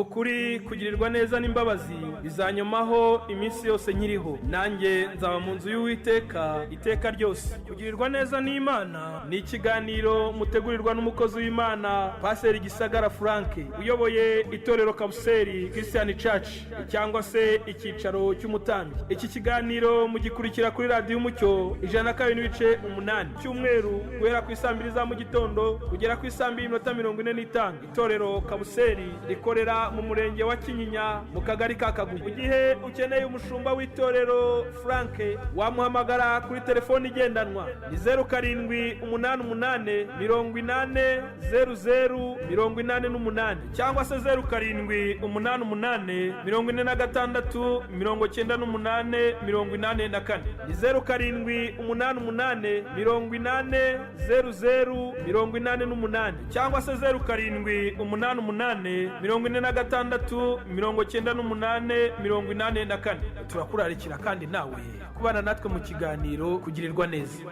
ukuri kugirirwa neza n'imbabazi bizanyomaho iminsi yose nkiriho, nanjye nzaba mu nzu y'Uwiteka iteka ryose. Kugirirwa neza n'Imana ni ikiganiro mutegurirwa n'umukozi w'Imana Pastor Gisagara Frank uyoboye itorero Kabuseri Christian Church cyangwa se icyicaro cy'umutambyi. Iki kiganiro mugikurikira kuri radio Umucyo 102.8 cyumweru guhera ku isambiri za mu gitondo kugera ku isambiri 45. Itorero Kabuseri rikorera mu murenge wa Kinyinya mu kagari ka Kagugu. Igihe ukeneye umushumba w'itorero Frank wamuhamagara kuri telefone igendanwa ni 0788 cyangwa se 0788 ni 0788 cyangwa se 0788 turakurarikira kandi nawe kubana natwe mu kiganiro kugirirwa neza.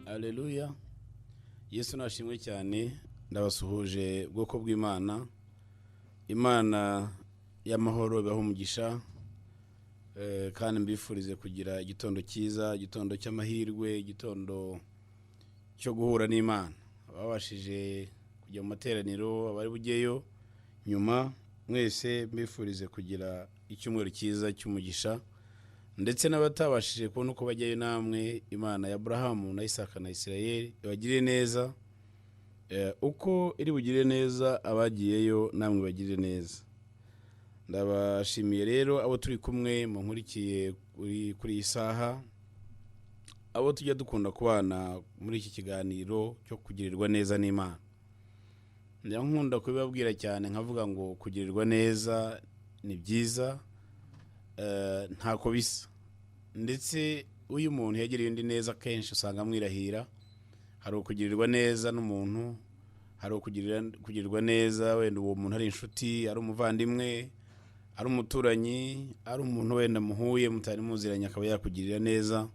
Haleluya. Yesu nashimwe cyane. Ndabasuhuje bwoko bw'Imana. Imana y'amahoro ibaho umugisha, kandi mbifurize kugira igitondo cyiza, igitondo cy'amahirwe, igitondo cyo guhura n'Imana. Ababashije kujya mu materaniro, abari bugeyo nyuma, mwese mbifurize kugira icyumweru cyiza cy'umugisha, ndetse n'abatabashije kubona uko bajyayo namwe, Imana ya Abrahamu na Isaka na Isirayeli ibagirire neza, uko iri bugirire neza abagiyeyo namwe bagirire neza. Ndabashimiye rero abo turi kumwe mu nkurikiye kuri iyi saha, abo tujya dukunda kubana muri iki kiganiro cyo kugirirwa neza n'Imana. Nkunda kubibabwira cyane nkavuga ngo kugirirwa neza ni byiza, ntako bisa, ndetse uyu muntu yagiriye undi neza kenshi usanga mwirahira. Hari ukugirirwa neza n'umuntu, hari ukugirirwa neza wenda uwo muntu ari inshuti, ari umuvandimwe, ari umuturanyi, ari umuntu wenda muhuye mutari muziranye akaba yakugirira neza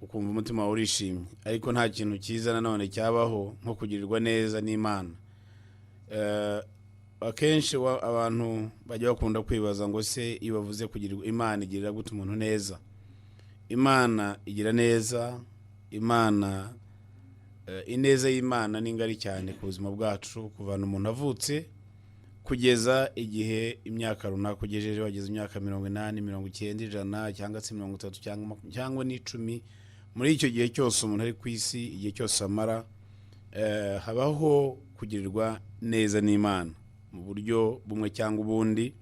ukumva umutima wawe urishimye. Ariko nta kintu cyiza nanone cyabaho nko kugirirwa neza n'Imana. Akenshi abantu bajya bakunda kwibaza ngo se iyo bavuze kugirirwa, Imana igirira gute umuntu neza? Imana igira neza. Imana ineza y'Imana ni ngari cyane ku buzima bwacu, kuvana umuntu avutse kugeza igihe imyaka runaka ugejeje, wageze imyaka 80, 90, 100 cyangwa se 30 cyangwa n'10. Muri icyo gihe cyose umuntu ari ku isi, igihe cyose amara, habaho kugirirwa neza n'Imana mu buryo bumwe cyangwa ubundi.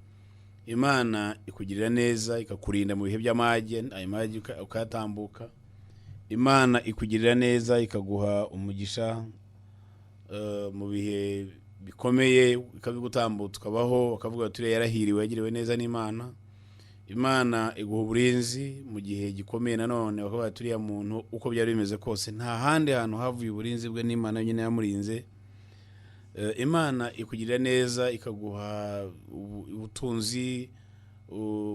Imana ikugirira neza, ikakurinda mu bihe by'amage, ayo mage ukatambuka. Imana ikugirira neza, ikaguha umugisha mu bihe bikomeye, ikabigutambutsa ukabaho, bakavuga ati yarahiriwe, yagiriwe neza n'Imana. Imana iguha uburinzi mu gihe gikomeye, nanone bakavuga ati uriya muntu uko byari bimeze kose nta handi hantu havuye uburinzi bwe, n'Imana nyine yamurinze. Imana ikugirira neza, ikaguha ubutunzi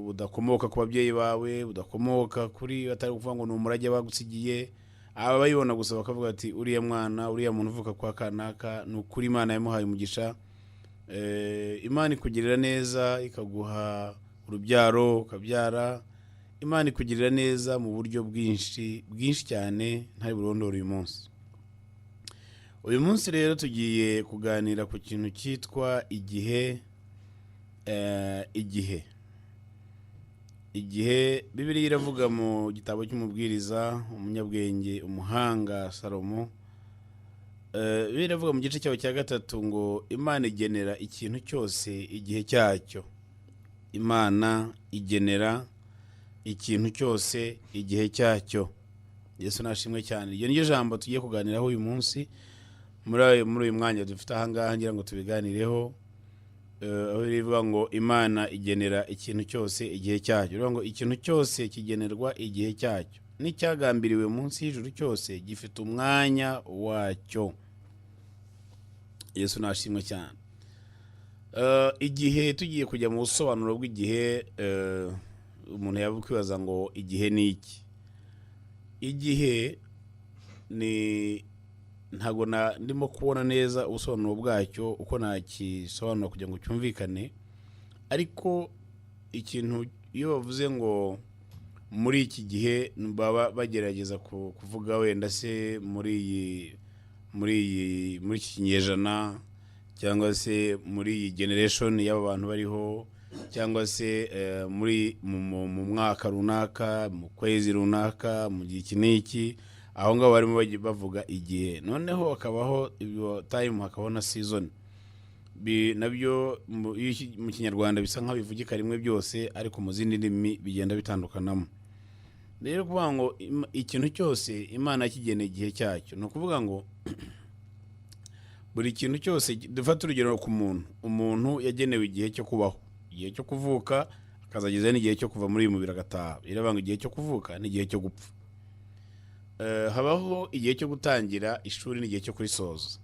budakomoka ku babyeyi bawe, budakomoka kuri batari kuvuga ngo ni umurage bagusigiye. Aba bayibona gusa bakavuga ati uriya mwana, uriya muntu uvuka kwa kanaka, ni ukuri Imana yamuhaye umugisha. Imana ikugirira neza, ikaguha urubyaro ukabyara. Imana ikugirira neza mu buryo bwinshi cyane ntari burondora uyu munsi. Uyu munsi rero tugiye kuganira ku kintu cyitwa igihe. Igihe Bibiliya iravuga mu gitabo cy'umubwiriza umunyabwenge umuhanga Salomo, Bibiliya iravuga mu gice cyawo cya 3 ngo Imana igenera ikintu cyose igihe cyacyo. Imana igenera ikintu cyose igihe cyacyo. Yesu nashimwe cyane. Iyo niyo jambo tugiye kuganiraho uyu munsi muri uyu mwanya dufite aha ngaha, ngira ngo tubiganireho. Aho rivuga ngo Imana igenera ikintu cyose igihe cyacyo. Rivuga ngo ikintu cyose kigenerwa igihe cyacyo, n'icyagambiriwe munsi y'ijuru cyose gifite umwanya wacyo. Yesu nashimwe cyane. Igihe tugiye kujya mu busobanuro bw'igihe, umuntu yabukwibaza ngo igihe ni iki? igihe ni ntago ndimo kubona neza ubusobanuro bwacyo uko nakisobanura kugira ngo cyumvikane, ariko ikintu iyo bavuze ngo muri iki gihe baba bagerageza kuvuga wenda se muri iki kinyejana, cyangwa se muri iyi generation y'aba bantu bariho, cyangwa se mu mwaka runaka, mu kwezi runaka, mu gihe iki n'iki, aho ngaho barimo bavuga igihe. Noneho hakabaho time, hakabaho na season. Nabyo mu kinyarwanda bisa nkaho bivugika rimwe byose, ariko mu zindi ndimi bigenda bitandukanamo. Rero kuvuga ngo ikintu cyose Imana yakigeneye igihe cyacyo, no kuvuga ngo buri kintu cyose, dufata urugero ku umuntu yagenewe igihe cyo kubaho, igihe cyo kuvuka, akazageza n'igihe cyo kuva muri uyu mubiri agataha. Biravuga ngo igihe cyo kuvuka n'igihe cyo gupfa. Habaho igihe cyo gutangira ishuri n'igihe cyo kurisoza.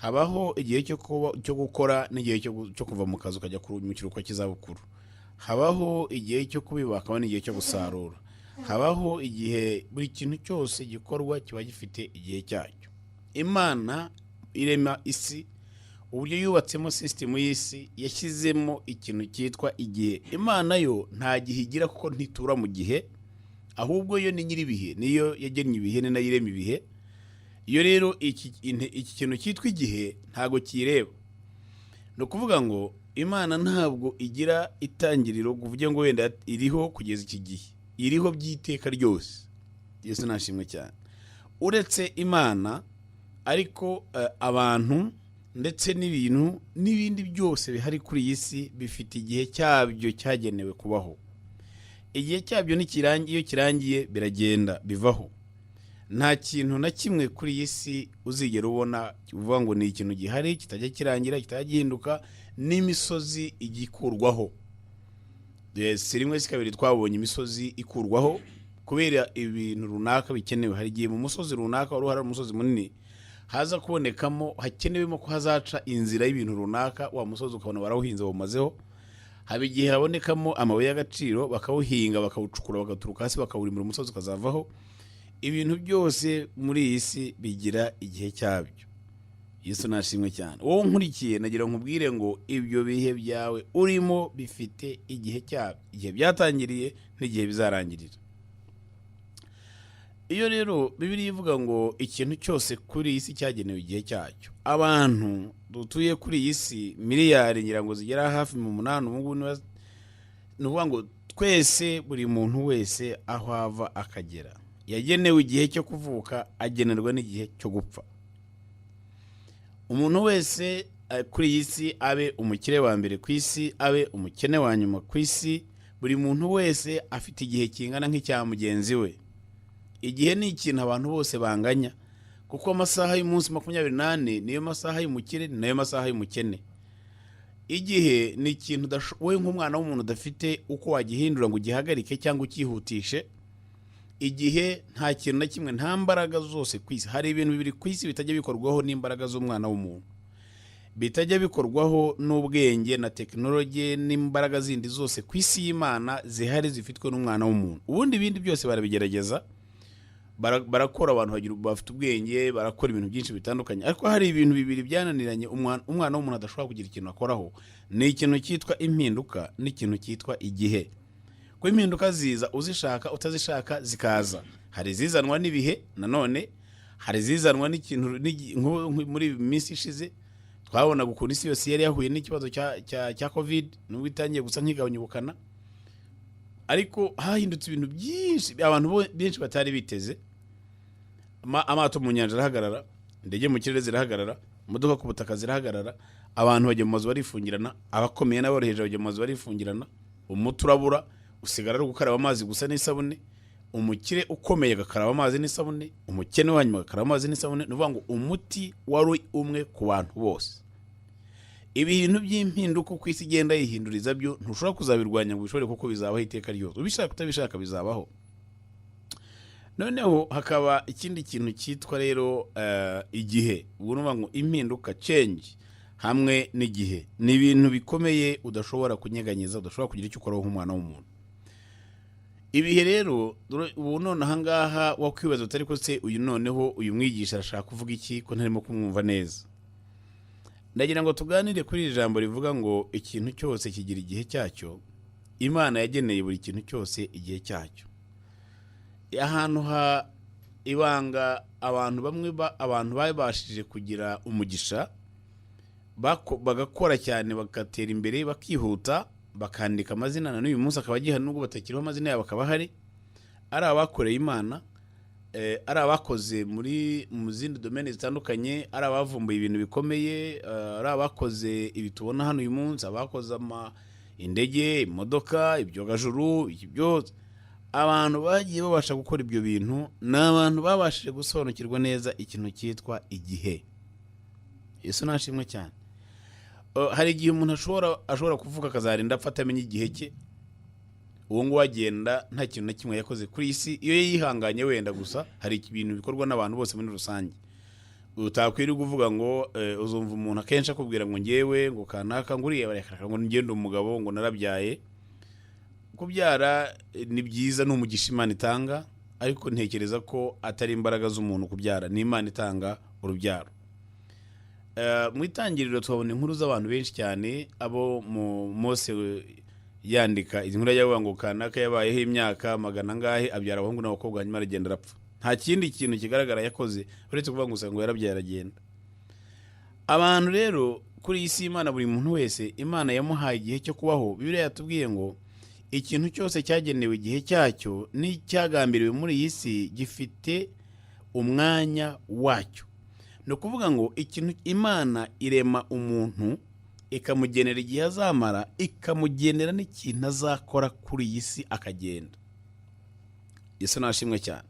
Habaho igihe cyo gukora n'igihe cyo kuva mu kazi ukajya mu kiruhuko cy'izabukuru. Habaho igihe cyo kubiba, hakaba n'igihe cyo gusarura. Habaho igihe, buri kintu cyose gikorwa kiba gifite igihe cyacyo. Imana irema isi, uburyo yubatsemo system y'isi, yashyizemo ikintu cyitwa igihe. Imana yo nta gihe igira kuko ntitura mu gihe, ahubwo yo ni nyiribihe, niyo yagennye ibihe, ni nayo irema ibihe. Iyo rero iki kintu cyitwa igihe ntago kireba. No kuvuga ngo Imana ntabwo igira itangiriro kuvuge ngo wenda iriho kugeza iki gihe, iriho by'iteka ryose. Yesu nashimwe cyane. Uretse Imana, ariko abantu ndetse n'ibintu n'ibindi byose bihari kuri iyi si bifite igihe cyabyo cyagenewe kubaho. Igihe cyabyo iyo kirangiye biragenda bivaho. Nta kintu na kimwe kuri iyi si uzigera ubona uvuga ngo ni ikintu gihari kitajya kirangira, kitajya gihinduka. N'imisozi igikurwaho. Si rimwe si kabiri twabonye imisozi ikurwaho kubera ibintu runaka bikenewe. Hari igihe mu musozi runaka wari hari umusozi munini, haza kubonekamo hakenewemo ko hazaca inzira y'ibintu runaka, wa musozi ukabona barawuhinze bawumazeho. Haba igihe habonekamo amabuye y'agaciro, bakawuhinga bakawucukura, bagaturuka hasi bakawurimura, umusozi ukazavaho. Ibintu byose muri iyi si bigira igihe cyabyo. Yesu nashimwe cyane. Wowe nkurikiye nagira nkubwire ngo ibyo bihe byawe urimo bifite igihe cyabyo, igihe byatangiriye n'igihe bizarangirira. Iyo rero Bibiliya ivuga ngo ikintu cyose kuri iyi si cyagenewe igihe cyacyo, abantu dutuye kuri iyi si miliyari ngira ngo zigera hafi mu 8, ubu nuvuga ngo twese, buri muntu wese aho ava akagera yagenewe igihe cyo kuvuka, agenerwa n'igihe cyo gupfa. Umuntu wese kuri iyi si, abe umukire wa mbere ku isi, abe umukene wa nyuma ku isi, buri muntu wese afite igihe kingana nk'icya mugenzi we. Igihe ni ikintu abantu bose banganya, kuko amasaha y'umunsi 24 niyo masaha y'umukire, nayo masaha y'umukene. Igihe ni ikintu wowe nk'umwana w'umuntu udafite uko wagihindura ngo gihagarike cyangwa ukihutishe. Igihe nta kintu na kimwe, nta mbaraga zose ku isi. Hari ibintu bibiri ku isi bitajya bikorwaho n'imbaraga z'umwana w'umuntu, bitajya bikorwaho n'ubwenge na tekinoloji n'imbaraga zindi zose ku isi y'Imana zihari zifitwe n'umwana w'umuntu. Ubundi ibindi byose barabigerageza, barakora, abantu bafite ubwenge, barakora ibintu byinshi bitandukanye, ariko hari ibintu bibiri byananiranye umwana w'umuntu adashobora kugira ikintu akoraho. Ni ikintu cyitwa impinduka n'ikintu cyitwa igihe. Ko impinduka ziza uzishaka utazishaka zikaza. Hari zizanwa n'ibihe, nanone hari zizanwa n'ikintu. Muri minsi ishize twabona ukuntu isi yose yari yahuye n'ikibazo cya covid, nubwo itangiye gusa nk'igabanya ubukana, ariko hahindutse ibintu byinshi abantu benshi batari biteze. Amato mu nyanja arahagarara, indege mu kirere zirahagarara, imodoka ku butaka zirahagarara, abantu bajya mu mazu barifungirana, abakomeye n'aboroheje bajya mu mazu barifungirana, umuti urabura, usigara ari gukaraba amazi gusa n'isabune. Umukire ukomeye agakaraba amazi n'isabune, umukene wanyuma agakaraba amazi n'isabune. Nuvuga ngo umuti wari umwe ku bantu bose. Ibintu by'impinduka ku isi igenda yihinduriza byo ntushobora kuzabirwanya ngo bishobore, kuko bizabaho iteka ryose. Ubishaka utabishaka bizabaho. Noneho hakaba ikindi kintu cyitwa rero igihe. Ubwo nuvuga ngo impinduka, change, hamwe n'igihe ni ibintu bikomeye udashobora kunyeganyeza, udashobora kugira icyo ukoraho nk'umwana w'umuntu. ibihe rero ubu none ahangaha wakwibaza utari ko se uyu noneho uyu mwigisha arashaka kuvuga iki ko ntarimo kumwumva neza. Ndagira ngo tuganire kuri iri jambo rivuga ngo ikintu cyose kigira igihe cyacyo. Imana yageneye buri kintu cyose igihe cyacyo. Ahantu ha ibanga abantu bamwe abantu babashije kugira umugisha bagakora cyane bagatera imbere bakihuta bakandika amazina na n'uyu munsi akaba agihari nubwo batakiriho amazina yabo akaba hari ari abakoreye Imana, ari abakoze mu zindi domaine zitandukanye, ari abavumbuye ibintu bikomeye, ari abakoze ibi tubona hano uyu munsi, abakoze indege, imodoka, ibyogajuru, byose. Abantu bagiye babasha gukora ibyo bintu n'abantu babashije gusobanukirwa neza ikintu cyitwa igihe. Yesu nashimwe cyane. Hari igihe umuntu ashobora kuvuga akazarinda afata amenye igihe cye, uwo ngo wagenda nta kintu na kimwe yakoze kuri isi. Iyo yihanganye wenda gusa hari ibintu bikorwa n'abantu bose muri rusange. Utakwiriye kuvuga ngo uzumva umuntu akenshi akubwira ngo ngewe ngo kanaka nguriye barekaka ngo ngende umugabo ngo narabyaye. Kubyara ni byiza n'umugisha Imana itanga, ariko ntekereza ko atari imbaraga z'umuntu kubyara, ni Imana itanga urubyaro. Mu itangiriro twabona inkuru z'abantu benshi cyane, abo Mose yandika izi nkuru yavuga ngo kanaka yabayeho imyaka magana ngahe abyara abahungu n'abakobwa hanyuma aragenda arapfa. Nta kindi kintu kigaragara yakoze uretse kuvuga ngo yarabyaye aragenda. Abantu rero kuri isi Imana buri muntu wese Imana yamuhaye igihe cyo kubaho. Bibiliya yatubwiye ngo ikintu cyose cyagenewe igihe cyacyo n'icyagambiriwe muri iyi si gifite umwanya wacyo. No kuvuga ngo ikintu Imana irema umuntu ikamugenera igihe azamara, ikamugenera n'ikintu azakora kuri iyi si akagenda. Yesu nashimwe cyane.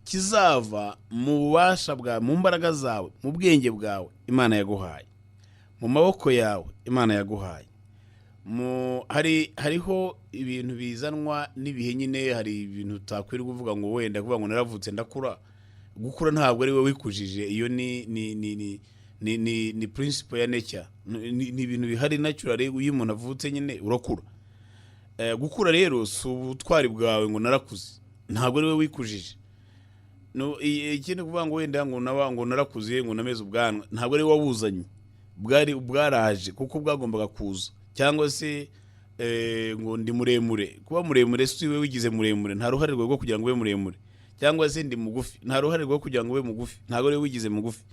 Kizava mu bubasha bwawe, mu mbaraga zawe, mu bwenge bwawe Imana yaguhaye, mu maboko yawe Imana yaguhaye. Hariho ibintu bizanwa n'ibihe nyine. Hari ibintu utakwiriye kuvuga ngo wenda kuvuga ngo naravutse ndakura. Gukura ntabwo ari we wikujije, iyo ni principle ya nature, ni ibintu bihari natural. Iyo umuntu avutse nyine urakura. Gukura rero si ubutwari bwawe ngo narakuze, ntabwo ari we wikujije. No ikindi kuvuga ngo wenda ngo narakuze ngo nameze ubwanwa, ntabwo ari we wabuzanye, bwaraje kuko bwagombaga kuza. Cyangwa se ngo ndi muremure, kuba muremure si we wigize muremure, nta ruhare rwo kugira ngo ube muremure. Cyangwa se ndi mugufi, nta ruhare rwo kugira ngo ube mugufi, ntabwo ari we wigize mugufi.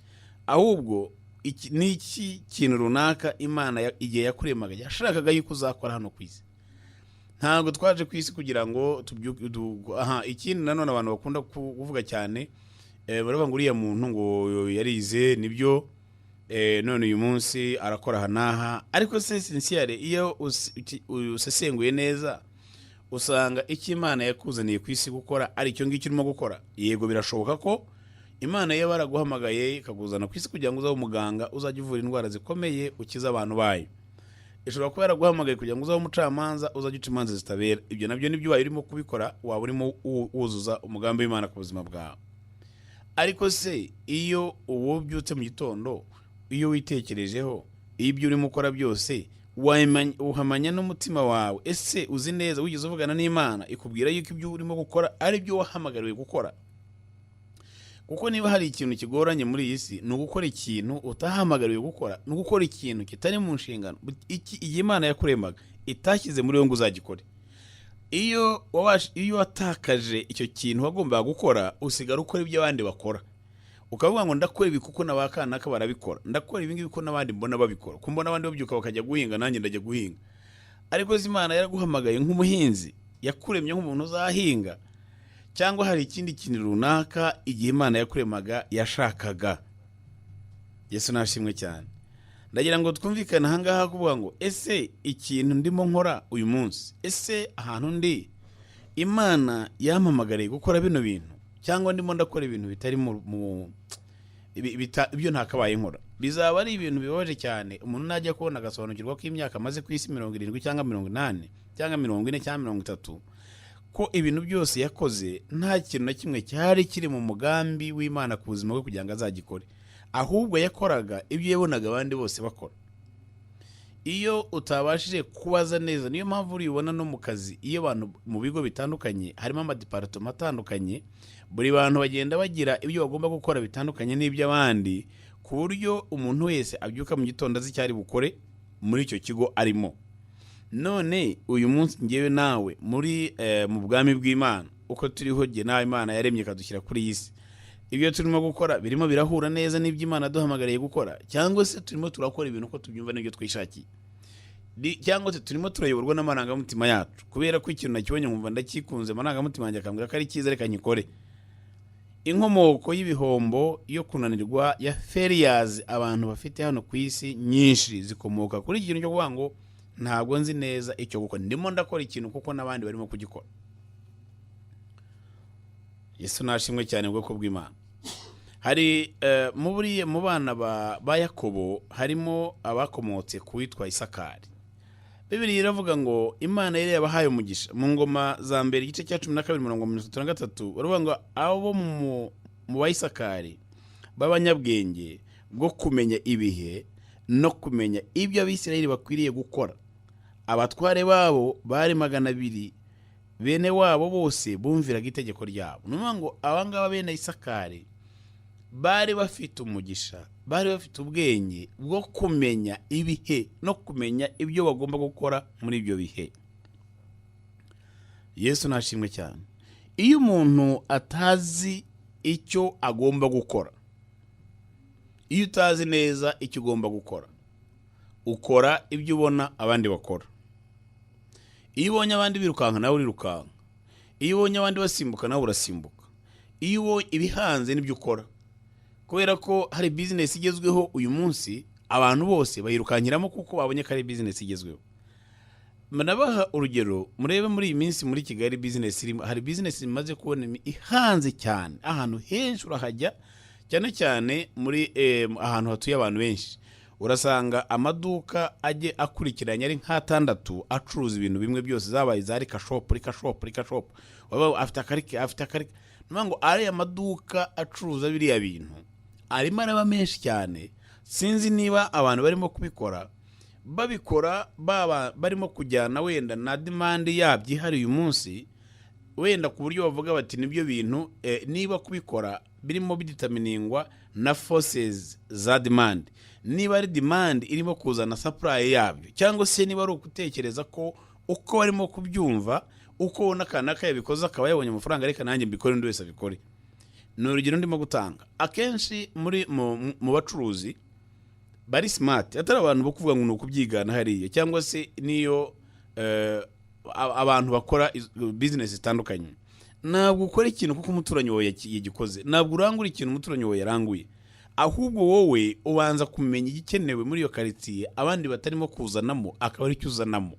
Ahubwo iki kintu runaka Imana igihe yakuremaga yashakaga yuko uzakora hano ku isi. Ntabwo twaje ku isi kugira ngo ikindi nanone abantu bakunda kuvuga cyane, baravuga ngo uriya muntu ngo yarize nibyo, none uyu munsi arakora hanaha. Ariko se sincere iyo usesenguye neza usanga icyo Imana yakuzaniye ku isi gukora ari icyo ngicyo urimo gukora. Yego birashoboka ko Imana iyo baraguhamagaye ikakuzana ku isi kugira ngo uzabe umuganga uzajye uvura indwara zikomeye ukiza abantu bayo. Ishobora kuba yaraguhamagaye kugira ngo uzabe umucamanza uzajye uca imanza zitabera. Ibyo nabyo nibyo wayo urimo kubikora, waba urimo wuzuza umugambi w'Imana ku buzima bwawe. Ariko se iyo ubyutse mu gitondo, iyo witekerejeho, ibyo urimo ukora byose uhamanya n'umutima wawe, ese uzi neza wigeze uvugana n'Imana ikubwira yuko ibyo urimo gukora ari byo wahamagariwe gukora? Kuko niba hari ikintu kigoranye muri iyi si ni ugukora ikintu utahamagariwe gukora, ni ugukora ikintu kitari mu nshingano igihe Imana yakuremaga itashyize muri wowe ngo uzagikore. Iyo watakaje icyo kintu wagombaga gukora, usigara ukora ibyo abandi bakora. Ukavuga ngo ndakora ibi kuko nabakanaka barabikora, ndakora ibi ngibi kuko nabandi mbona babikora, ko mbona abandi babyuka bakajya guhinga nanjye ndajya guhinga. Ariko Imana yaraguhamagaye nk'umuhinzi, yakuremye nk'umuntu uzahinga. Cyangwa hari ikindi kintu runaka igihe Imana yakuremaga yashakaga. Yesu nashimwe cyane. Ndagira ngo twumvikane ahangaha kuvuga ngo ese ikintu ndimo nkora uyu munsi, ese ahantu ndi Imana yampamagariye gukora bino bintu, cyangwa ndimo ndakora ibintu bitari ibyo ntakabaye nkora. Bizaba ari ibintu bibabaje cyane umuntu najya kubona agasobanukirwa ko imyaka amaze ku isi 70 cyangwa 80 cyangwa 40 cyangwa 30, ko ibintu byose yakoze nta kintu na kimwe cyari kiri mu mugambi w'Imana ku buzima bwe kugira ngo azagikore. Ahubwo yakoraga ibyo yabonaga abandi bose bakora. iyo utabashije kubaza neza, niyo mpamvu uribona no mu kazi, iyo abantu mu bigo bitandukanye harimo amadiparitoma atandukanye, buri bantu bagenda bagira ibyo bagomba gukora bitandukanye n'iby'abandi, ku buryo umuntu wese abyuka mu gitondo azi icyo ari bukore muri icyo kigo arimo. None uyu munsi ngewe nawe mu bwami bw'Imana, uko turiho jye nawe Imana yaremye ikadushyira kuri iyi si, ibyo turimo gukora birimo birahura neza n'ibyo Imana duhamagariye gukora, cyangwa se turimo turakora ibintu uko tubyumva n'ibyo twishakiye, cyangwa se turimo turayoborwa n'amarangamutima yacu, kubera ko ikintu nakibonye nkumva ndakikunze, amarangamutima yanjye akambwira ko ari cyiza reka nyikore. Inkomoko y'ibihombo yo kunanirwa ya failures abantu bafite hano ku isi nyinshi zikomoka kuri ikintu cyo kuvuga ngo ntabwo nzi neza icyo gukora, ndimo ndakora ikintu kuko n'abandi barimo kugikora. Yesu nashimwe cyane ubwoko bw'Imana. Hari mu bana ba Yakobo harimo abakomotse kuwitwa Isakari. Bibiliya iravuga ngo Imana yari yabahaye umugisha. Mu ngoma za mbere igice cya 12:33 baravuga ngo abo mu Bayisakari b'abanyabwenge bwo kumenya ibihe no kumenya ibyo Abisirayeli bakwiriye gukora. Abatware babo bari 200, bene wabo bose bumviraga itegeko ryabo. Nuvuga ngo abangaba bene Isakari bari bafite umugisha, bari bafite ubwenge bwo kumenya ibihe no kumenya ibyo bagomba gukora muri ibyo bihe. Yesu nashimwe cyane. Iyo umuntu atazi icyo agomba gukora, iyo utazi neza icyo ugomba gukora, ukora ibyo ubona abandi bakora. Iyo ubonye abandi birukanka nawe urirukanka, iyo ubonye abandi basimbuka nawe urasimbuka, iyo ibihanze nibyo ukora. Kubera ko hari business igezweho uyu munsi, abantu bose bayirukankiramo kuko babonye ko ari business igezweho. Manabaha urugero, murebe muri iyi minsi muri Kigali business hari business imaze kubona ihanze cyane, ahantu henshi urahajya, cyane cyane muri ahantu hatuye abantu benshi. Urasanga amaduka ajye akurikiranye ari nk'atandatu acuruza ibintu bimwe byose, zabaye za rika shop. Waba afite akarike ngo ari amaduka acuruza biriya bintu arimo araba menshi cyane. Sinzi niba abantu barimo kubikora babikora barimo kujyana wenda na demand yabyo ihari uyu munsi, wenda ku buryo bavuga bati nibyo bintu niba kubikora birimo biditaminingwa na forces za demand, niba ari demand irimo kuzana supply yabyo, cyangwa se niba ari ukutekereza ko uko barimo kubyumva, uko nakanaka yabikoze akaba yabonye amafaranga reka nanjye mbikore undi wese abikore. Ni urugero ndimo gutanga. Akenshi mu bacuruzi bari smart, atari abantu bo kuvuga ngo nukubyigana hariya, cyangwa se niyo abantu bakora business zitandukanye. Ntabwo ukora ikintu kuko umuturanyi wawe yagikoze, ntabwo urangura ikintu umuturanyi wawe yaranguye, ahubwo wowe ubanza kumenya igikenewe muri iyo quartier abandi batarimo kuzanamo, akaba ari cyo uzanamo.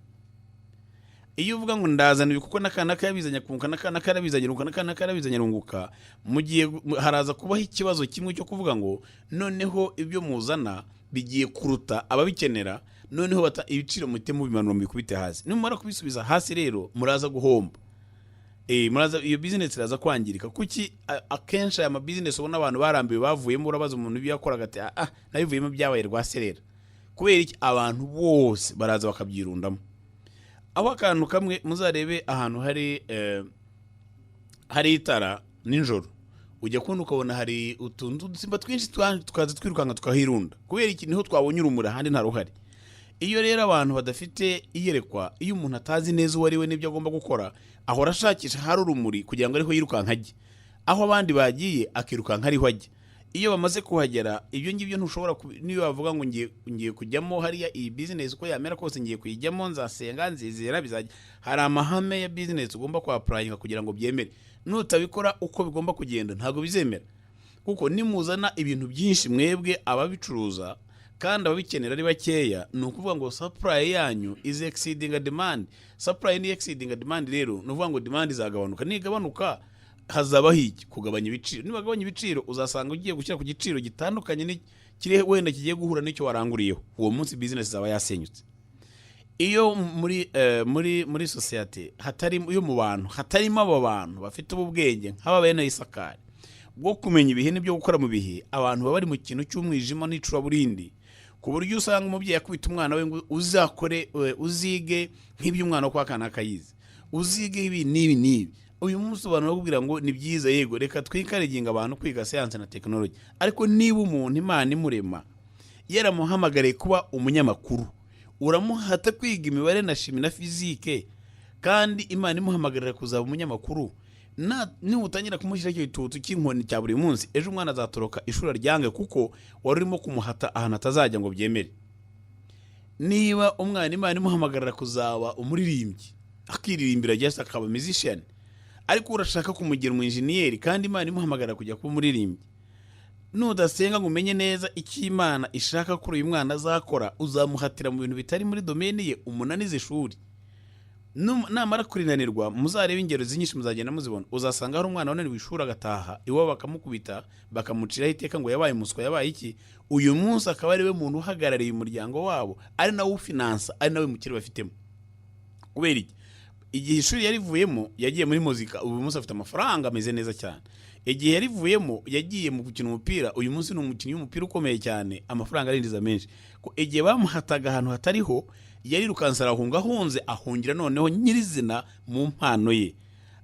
Iyo uvuga ngo ndazana ibi kuko nakanaka yabizanya kunguka, nakanaka yarabizanye runguka, nakanaka yarabizanye runguka, mu gihe haraza kubaho ikibazo kimwe cyo kuvuga ngo noneho ibyo muzana bigiye kuruta ababikenera, noneho ibiciro mutemo bimanura mbikubite hasi. Nimara kubisubiza hasi rero muraza guhomba. Muraza iyo business iraza kwangirika. Kuki akenshi aya business ubona abantu barambiwe bavuyemo, urabaza umuntu byakoraga ati nabivuyemo byabaye rwaserera. Kubera iki? Abantu bose baraza bakabyirundamo. Aho akantu kamwe muzarebe ahantu hari itara ninjoro, ujya kubona ukabona hari utuntu dusimba twinshi tukaza twirukanga tukahirunda. Kubera iki? Niho twabonye urumuri, handi nta ruhari. Iyo rero abantu badafite iyerekwa, iyo umuntu atazi neza uwo ari we n'ibyo agomba gukora, ahora ashakisha hari urumuri kugira ngo ariho yirukanka ajye, aho abandi bagiye akirukanka ariho ajye. Iyo bamaze kuhagera, ibyo ngibyo ntushobora niyo bavuga ngo ngiye kujyamo hariya iyi business uko yamera kose ngiye kuyijyamo, nzasenga nzizera bizajya. Hari amahame ya business ugomba kwapplyinga kugira ngo byemere. Nutabikora uko bigomba kugenda ntago bizemera, kuko nimuzana ibintu byinshi mwebwe ababicuruza kandi ababikenera ari bakeya, ni ukuvuga ngo supply yanyu is exceeding demand. Supply ni exceeding demand, rero ni ukuvuga ngo demand izagabanuka. Nigabanuka hazabaho iki? Kugabanya ibiciro. Niba gabanya ibiciro uzasanga ugiye gushyira ku giciro gitandukanye kiri wenda kigiye guhura n'icyo waranguriyeho, uwo munsi business zaba yasenyutse. Iyo muri society iyo mu bantu hatarimo abo bantu bafite ubwenge nk'aba bene Isakari bwo kumenya ibihe n'ibyo gukora mu bihe, abantu baba bari mu kintu cy'umwijima n'icuraburindi, ku buryo usanga umubyeyi akubita umwana we ngo uzakore uzige nk'ibyo umwana kwa kana akayizi, uzige ibi n'ibi. Uyu munsi abantu bakubwira ngo ni byiza, yego reka twikariginga abantu kwiga science na technology, ariko niba umuntu Imana imurema yaramuhamagariye kuba umunyamakuru, uramuhata kwiga imibare na shimi na fizike, kandi Imana imuhamagarira kuzaba umunyamakuru, ni utangira kumushyira cyo itutu cy'inkoni cya buri munsi, ejo umwana azatoroka ishuri ryange kuko wari urimo kumuhata ahantu atazajya ngo byemere. Niba umwana Imana imuhamagarira kuzaba umuririmbyi, akiririmbira just akaba musician, ariko urashaka kumugira umunjiniyeri kandi Imana imuhamagarira kujya kuba umuririmbyi, nudasenga ngo umenye neza icyo Imana ishaka kuri uyu mwana azakora, uzamuhatira mu bintu bitari muri domaine ye, umunanize ishuri. Namara kurinanirwa muzareba ingero zinyinshi muzagenda muzibona, uzasanga hari umwana wananiwe ishuri agataha iwabo bakamukubita bakamuciraho iteka ngo yabaye umuswa, yabaye iki. Uyu munsi akaba ari we muntu uhagarariye umuryango wabo, ari nawe ufinansa, ari nawe mukire bafitemo. Kubera iki? Igihe ishuri yarivuyemo yagiye muri muzika, uyu munsi afite amafaranga ameze neza cyane. Igihe yarivuyemo yagiye mu gukina umupira, uyu munsi ni umukinnyi w'umupira ukomeye cyane, amafaranga arindiza menshi. Igihe bamuhataga ahantu hatariho yarirukanse arahunga, ahunze ahungira noneho nyirizina mu mpano ye,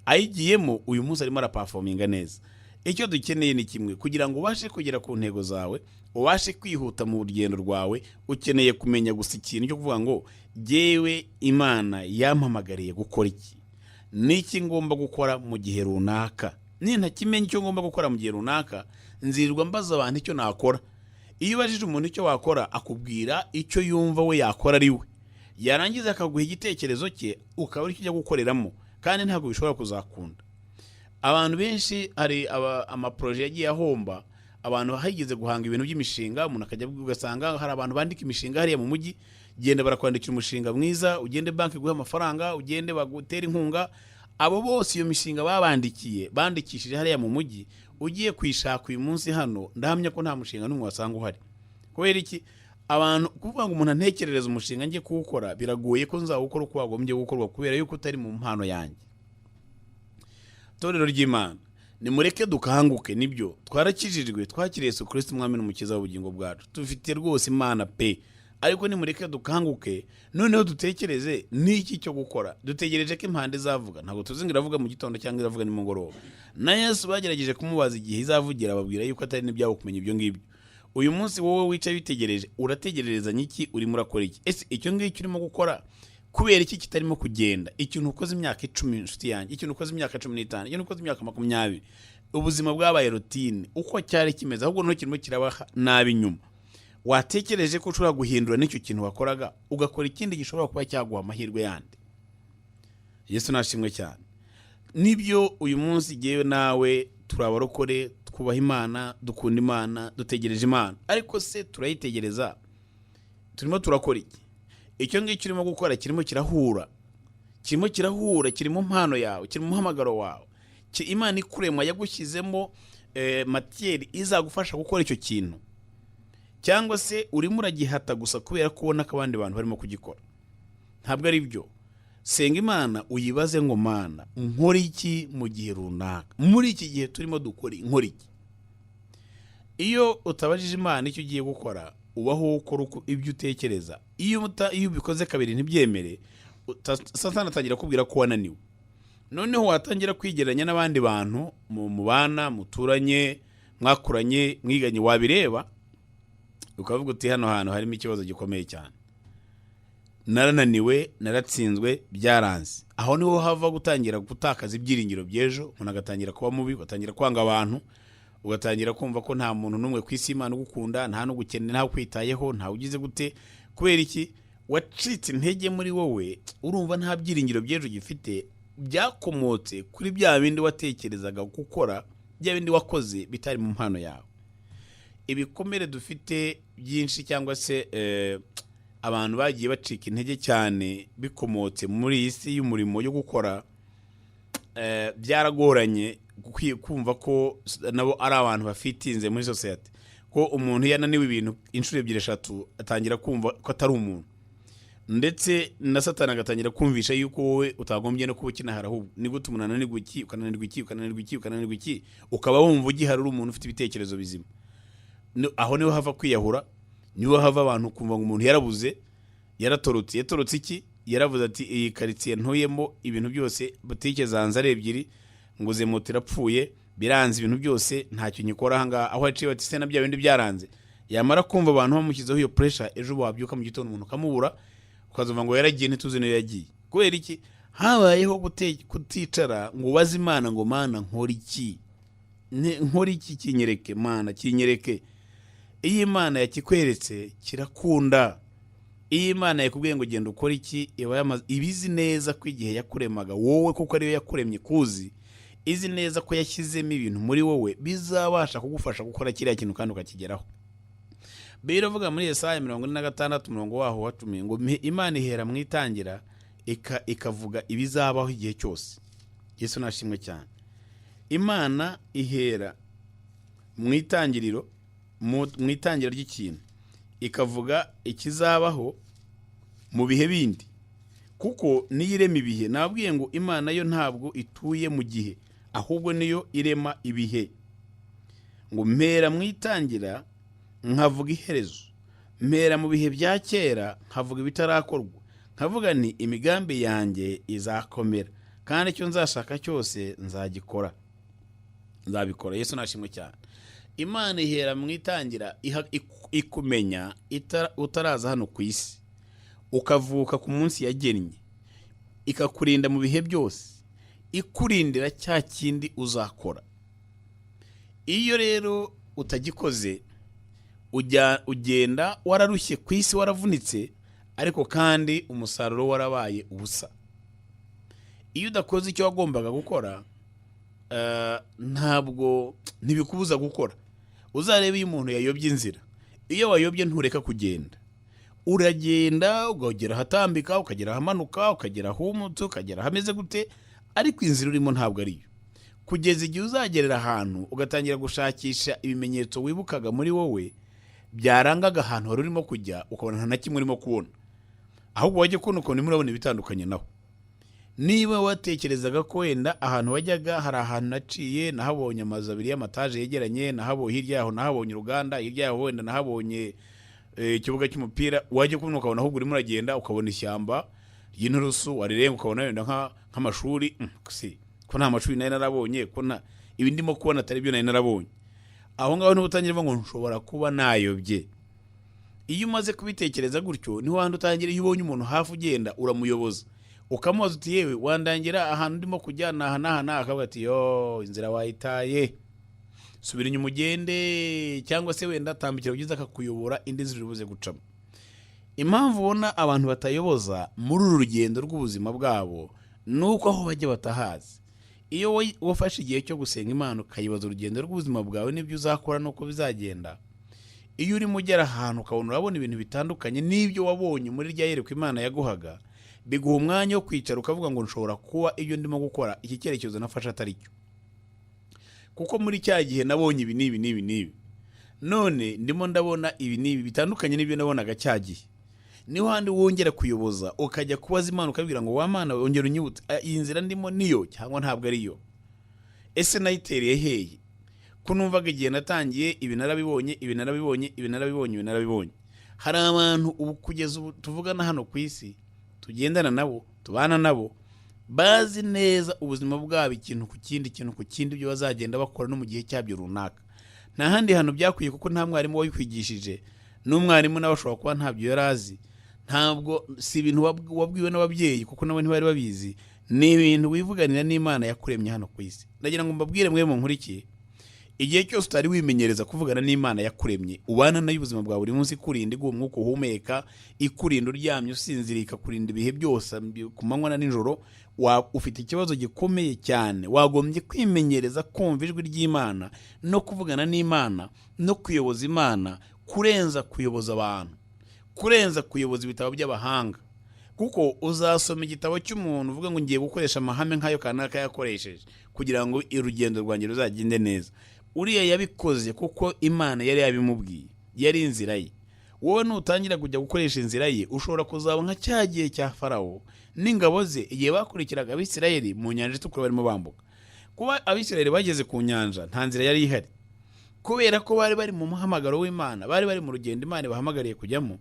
ayigiyemo uyu munsi arimo araperforminga neza. Icyo dukeneye ni kimwe, kugira ngo ubashe kugera ku ntego zawe, ubashe kwihuta mu rugendo rwawe, ukeneye kumenya gusa ikintu cyo kuvuga ngo jewe Imana yampamagariye gukora iki, niki ngomba gukora mu gihe runaka. Ntakimenye icyo ngomba gukora mu gihe runaka, nzirirwa mbaza abantu icyo nakora. Iyo ubajije umuntu icyo wakora, akubwira icyo yumva we yakora ari we, yarangiza akaguha igitekerezo cye, ukaba uri kijya gukoreramo, kandi ntabwo bishobora kuzakunda. Abantu benshi hari amaproje yagiye ahomba, abantu hagize guhanga ibintu by'imishinga, umuntu akajya ugasanga hari abantu bandika imishinga hariya mu mujyi, genda barakwandikira umushinga mwiza, ugende banki guha amafaranga, ugende bagutera inkunga. Abo bose iyo mishinga bandikishije hariya mu mujyi, ugiye kwishaka uyu munsi hano ndahamya ko nta mushinga n'umwe wasanga uhari. Kubera iki? Abantu kuvuga ngo umuntu antekerereza umushinga ngiye kuwukora, biragoye ko nzawukora uko wagombye gukorwa, kubera yuko utari mu mpano yanjye. Torero ry'Imana, nimureke dukanguke. Nibyo twarakijijwe, twakiriye Yesu Kristo umwami n'umukiza w'ubugingo bwacu, tufite rwose Imana pe, ariko nimureke dukanguke, noneho dutekereze n'iki cyo gukora. Dutegereje ko impande izavuga, ntabwo tuzingira avuga mu gitondo cyangwa iravuga nimugoroba. Na Yesu bagerageje kumubaza igihe izavugira, babwira yuko atari n'ibyawo kumenya ibyo ngibyo. Uyu munsi wowe wicaye bitegereje, urategerereza nyiki, urimo urakora iki? Ese icyo ngicyo urimo gukora kubera iki kitarimo kugenda? Ikintu ukoze imyaka 10 inshuti yanjye, ikintu ukoze imyaka 15, ikintu ukoze imyaka 20, ubuzima bwabaye routine uko cyari kimeze, ahubwo no kirimo kirabaha nabi nyuma. Watekereje ko ushobora guhindura n'icyo kintu wakoraga, ugakora ikindi gishobora kuba cyaguha amahirwe yandi. Yesu nashimwe cyane. Nibyo uyu munsi giyewe nawe turabarokore, twubaha Imana, dukunda Imana, dutegereje Imana, ariko se turayitegereza, turimo turakora iki? Icyo ngicyo urimo gukora kirimo kirahura, kirimo mpano yawe, kirimo muhamagaro wawe, Imana ikurema yagushyizemo matière izagufasha gukora icyo kintu, cyangwa se urimo uragihata gusa kubera kubona ko abandi bantu barimo kugikora? Ntabwo ari byo. Senga Imana uyibaze ngo Mana nkora iki mu gihe runaka, muri iki gihe turimo dukora nkora iki? Iyo utabajije Imana icyo ugiye gukora, ubaho ukora ibyo utekereza. Iyo ubikoze kabiri ntibyemere, Satani atangira kubwira ko wananiwe. Noneho watangira kwigereranya n'abandi bantu mu bana muturanye, mwakuranye, mwiganye, wabireba ukavuga uti hano hantu harimo ikibazo gikomeye cyane, narananiwe, naratsinzwe, byaranze. Aho niho hava gutangira gutakaza ibyiringiro by'ejo, umuntu agatangira kuba mubi, ugatangira kwanga abantu, ugatangira kumva ko nta muntu n'umwe ku isi Imana ugukunda, nta no gukenera, nta kwitayeho, nta ugize gute. Kubera iki? Wacitse intege muri wowe, urumva nta byiringiro by'ejo gifite, byakomotse kuri bya bindi watekerezaga gukora, bya bindi wakoze bitari mu mpano yawe. Ibikomere dufite byinshi, cyangwa se abantu bagiye bacika intege cyane bikomotse muri iyi si y'umurimo yo gukora, byaragoranye kumva ko nabo ari abantu bafitinze muri society, ko umuntu yananiwe ibintu inshuro 2-3 atangira kumva ko atari umuntu, ndetse na Satani agatangira kumvisha yuko wowe utagombye no kuba ukinahara, ahubwo ni gute umuntu ananirwa iki, ukananirwa iki, ukaba wumva ugihari uri umuntu ufite ibitekerezo bizima. Aho niho hava kwiyahura, niho hava abantu kumva ngo umuntu yarabuze, yatorotse iki, yaravuze ati iyi karitsiye ntuyemo ibintu byose, butike zanze ari ebyiri, ngo moto irapfuye, biranze ibintu byose, ntacyo nyikora ahangaha. Aho yaciye bati se na bya bindi byaranze, yamara kumva abantu bamushyizeho iyo pressure, ejo wabyuka mu gitondo umuntu ukamubura, ukazumva ngo yaragiye ntituzi niyo yagiye. Kubera iki? Habayeho kuticara ngo ubaze Imana ngo Mana nkora iki, kinyereke Mana, kinyereke. Iyo Imana yakikweretse kirakunda. Iyo Imana yakubwiye ngo genda ukora iki, ibizi neza ko igihe yakuremaga wowe, kuko ariyo yakuremye kuzi, izi neza ko yashyizemo ibintu muri wowe bizabasha kugufasha gukora kiriya kintu kandi ukakigeraho. Biravuga muri Yesaya 46 umurongo waho wa 10 ngo Imana ihera mu itangira ikavuga ibizabaho igihe cyose. Yesu nashimwe cyane. Imana ihera mu itangiriro, mu itangira ry'ikintu, ikavuga ikizabaho mu bihe bindi, kuko niyo irema ibihe. Nabwiye ngo Imana yo ntabwo ituye mu gihe, ahubwo niyo irema ibihe. Ngo mpera mu itangira nkavuga iherezo, mpera mu bihe bya kera nkavuga ibitarakorwa, nkavuga ni imigambi yanjye izakomera, kandi icyo nzashaka cyose nzabikora. Yesu nashimwe cyane. Imana ihera mu itangira ikumenya utaraza hano ku isi, ukavuka ku munsi yagennye, ikakurinda mu bihe byose, ikurindira cya kindi uzakora. Iyo rero utagikoze, ugenda wararushye ku isi, waravunitse, ariko kandi umusaruro warabaye ubusa. Iyo udakoze icyo wagombaga gukora, ntabwo ntibikubuza gukora. Uzarebe iyo umuntu yayobye inzira, iyo wayobye ntureka kugenda, uragenda ugagera ahatambika, ukagera ahamanuka, ukagera ahumutse, ukagera hameze gute, ariko inzira urimo ntabwo ariyo. Kugeza igihe uzagerera ahantu ugatangira gushakisha ibimenyetso wibukaga muri wowe byarangaga ahantu wari urimo kujya, ukabona nta na kimwe urimo kubona, ahubwo wajya kubona ukuntu urabona ibitandukanye naho. Niba watekerezaga ko wenda ahantu wajyaga hari ahantu naciye, nahabonye amazu abiri y'amataje yegeranye, nahabonye hirya yaho nahabonye uruganda, hirya yaho wenda nahabonye ikibuga cy'umupira, wajya kubona ukabona ahubwo urimo uragenda ukabona ishyamba y'inturusu, warirenga ukabona wenda nk'amashuri. Ko nta mashuri nari narabonye, ko ibi ndimo kubona atari byo nari narabonye. Aho ngaho niho utangira ngo nshobora kuba nayobye. Iyo umaze kubitekereza gutyo, niho handi utangira. Iyo ubonye umuntu hafi ugenda, uramuyoboza, ukamubaza uti yewe wandangira ahantu ndimo kujya naha, akavuga ati yo inzira wayitaye, subira inyuma ugende, cyangwa se wenda tambikira ugize akakuyobora indi nzira ubuze gucamo. Impamvu ubona abantu batayoboza muri uru rugendo rw'ubuzima bwabo, nuko aho bajya batahazi. Iyo wafashe igihe cyo gusenga Imana ukayibaza urugendo rw'ubuzima bwawe n'ibyo uzakora nuko bizagenda, iyo urimo ugera ahantu ukabona urabona ibintu bitandukanye n'ibyo wabonye muri rya yerekwa Imana yaguhaga, biguha umwanya wo kwicara ukavuga ngo nshobora kuba ibyo ndimo gukora iki cyerekezo nafashe atari cyo, kuko muri cya gihe nabonye ibi n'ibi, none ndimo ndabona ibi n'ibi bitandukanye n'ibyo nabonaga cya gihe. Niho handi wongera kuyoboza, ukajya kubaza Imana ukabwira ngo wa Mana wongera unyibutse iyi nzira ndimo niyo cyangwa ntabwo ari yo. Ese nayitereye hehe? Ko numvaga igihe natangiye ibi narabibonye. Hari abantu ubu kugeza ubu tuvugana hano ku isi, tugendana nabo, tubana nabo, bazi neza ubuzima bwabo ikintu ku kindi ibyo bazagenda bakora no mu gihe cyabyo runaka. Nta handi hantu byakwiye, kuko nta mwarimu wabikwigishije, n'umwarimu nawe ashobora kuba ntabyo yarazi. Ntabwo si ibintu wabwiwe n'ababyeyi, kuko nabo ntibari babizi. Ni ibintu wivuganira n'Imana yakuremye hano ku isi. Ndagira ngo mbabwire mwe mu nkurikiye, igihe cyose utari wimenyereza kuvugana n'Imana yakuremye, ubana nayo ubuzima bwa buri munsi, ikurinda iguha umwuka uhumeka, ikurinda uryamye usinziriye, ikakurinda ibihe byose ku manywa na nijoro, ufite ikibazo gikomeye cyane. Wagombye kwimenyereza kumva ijwi ry'Imana no kuvugana n'Imana no kuyoboza Imana, kurenza kuyoboza abantu, kurenza kuyoboza ibitabo by'abahanga. Kuko uzasoma igitabo cy'umuntu uvuga ngo ngiye gukoresha amahame nk'ayo kanaka yakoresheje kugira ngo urugendo rwanjye ruzagende neza. Uriya yabikoze kuko Imana yari yabimubwiye, yari inzira ye. Wowe nutangira kujya gukoresha inzira ye, ushobora kuzaba nka cya gihe cya Farawo n'ingabo ze igihe bakurikiraga Abisirayeli mu nyanja itukura barimo bambuka. Kuba Abisirayeli bageze ku nyanja, nta nzira yari ihari. kubera ko bari bari mu muhamagaro w'Imana, bari bari mu rugendo Imana bahamagariye kujyamo,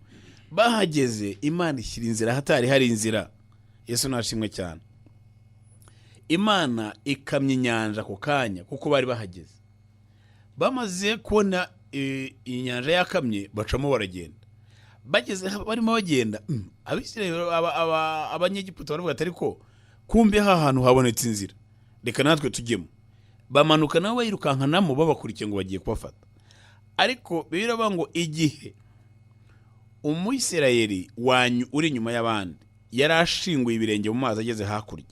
bahageze Imana ishyira inzira hatari hari inzira. Yesu nashimwe cyane. Imana ikamya inyanja ku kanya kuko bari bahageze. Bamaze kubona inyanja yakamye bacamo baragenda. Bageze barimo bagenda, Abisirayeli abanyegiputa baravuga ati ariko kumbe hantu habonetse inzira, reka natwe tujyemo. Bamanuka nabo bayirukankanamo babakurikiye ngo bagiye kubafata. Ariko biravuga ngo igihe Umwisirayeli wanyu uri inyuma y'abandi yarashinguye ibirenge mu mazi ageze hakurya,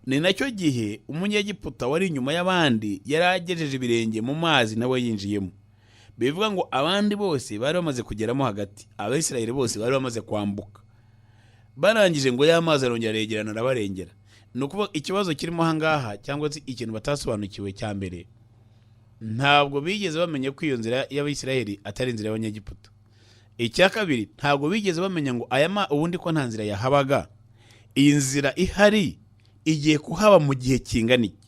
ni nacyo gihe umunyegiputa wari inyuma y'abandi yaragejeje ibirenge mu mazi nawe yinjiyemo. Bivuga ngo abandi bose bari bamaze kugeramo hagati, Abisirayeli bose bari bamaze kwambuka. Barangije ngo ya mazi arongera aregerana arabarengera. Nukuvuga ikibazo kirimo hangaha cyangwa se ikintu batasobanukiwe cya mbere, ntabwo bigeze bamenya ko iyo nzira y'Abisirayeli atari inzira y'abanyegiputa. Icya kabiri, ntabwo bigeze bamenya ngo ubundi ko nta nzira yahabaga, iyi nzira ihari igiye kuhaba mu gihe kingana iki,